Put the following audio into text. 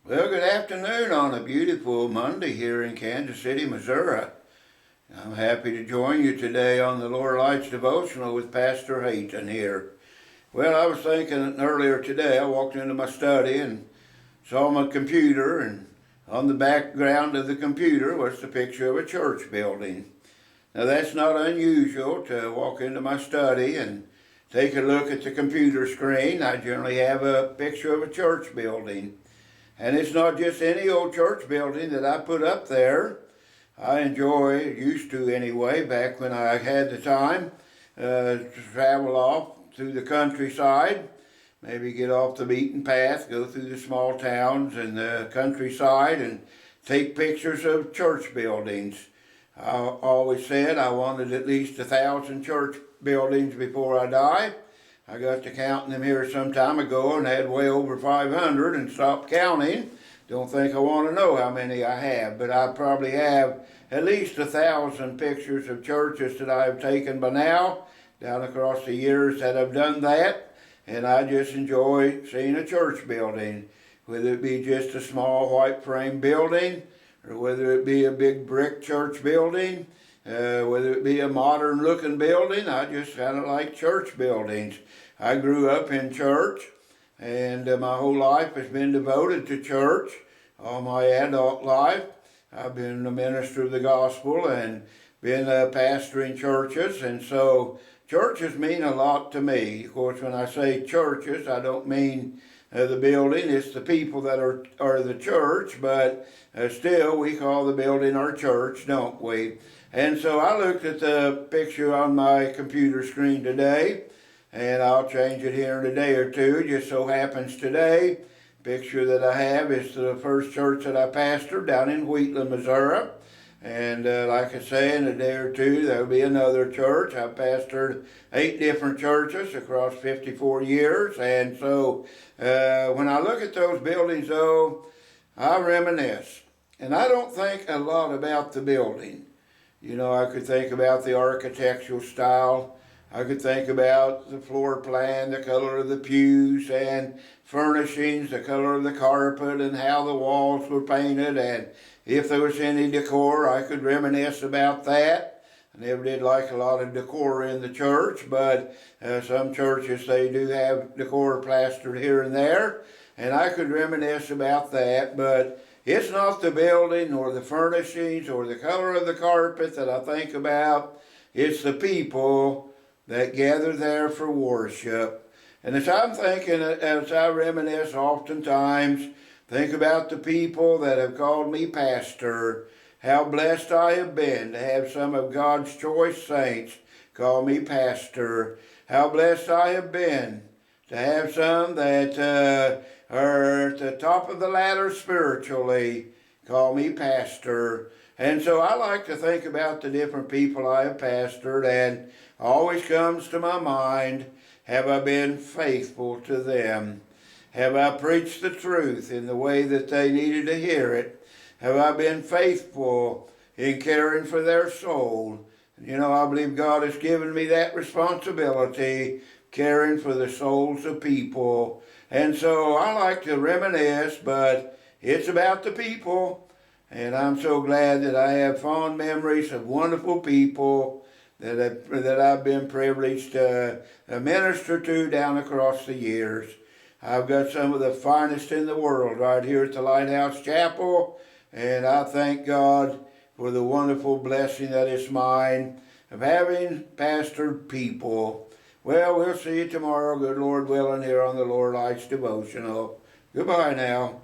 Well, good afternoon on a beautiful Monday here in Kansas City, Missouri. I'm happy to join you today on the Lord Lights Devotional with Pastor Hayton here. Well, I was thinking earlier today, I walked into my study and saw my computer, and on the background of the computer was the picture of a church building. Now, that's not unusual to walk into my study and take a look at the computer screen. I generally have a picture of a church building. And it's not just any old church building that I put up there. I used to anyway, back when I had the time to travel off through the countryside, maybe get off the beaten path, go through the small towns and the countryside and take pictures of church buildings. I always said I wanted at least 1,000 church buildings before I die. I got to counting them here some time ago and had way over 500 and stopped counting. Don't think I want to know how many I have, but I probably have at least 1,000 pictures of churches that I've taken by now, down across the years that I've done that. And I just enjoy seeing a church building, whether it be just a small white frame building, or whether it be a big brick church building, whether it be a modern looking building. I just kind of like church buildings. I grew up in church, and my whole life has been devoted to church. All my adult life, I've been a minister of the gospel and been a pastor in churches, and so churches mean a lot to me. Of course, when I say churches, I don't mean the building. It's the people that are the church, but still we call the building our church, don't we? And so I looked at the picture on my computer screen today, and I'll change it here in a day or two. It just so happens today, picture that I have is the first church that I pastored down in Wheatland, Missouri. And like I say, in a day or two, there'll be another church. I've pastored 8 different churches across 54 years. And so when I look at those buildings, though, I reminisce. And I don't think a lot about the building. You know, I could think about the architectural style. I could think about the floor plan, the color of the pews and furnishings, the color of the carpet, and how the walls were painted, and if there was any decor, I could reminisce about that. I never did like a lot of decor in the church, but some churches, they do have decor plastered here and there, and I could reminisce about that, but it's not the building or the furnishings or the color of the carpet that I think about. It's the people that gather there for worship. And as I'm thinking, as I reminisce oftentimes, think about the people that have called me pastor, how blessed I have been to have some of God's choice saints call me pastor, how blessed I have been to have some that are at the top of the ladder spiritually call me pastor. And so I like to think about the different people I have pastored, and always comes to my mind, have I been faithful to them? Have I preached the truth in the way that they needed to hear it? Have I been faithful in caring for their soul? You know, I believe God has given me that responsibility, caring for the souls of people. And so I like to reminisce, but it's about the people. And I'm so glad that I have fond memories of wonderful people that I've been privileged to minister to down across the years. I've got some of the finest in the world right here at the Lighthouse Chapel, and I thank God for the wonderful blessing that is mine of having pastored people. Well, we'll see you tomorrow, good Lord willing, here on the Lord Lights Devotional. Goodbye now.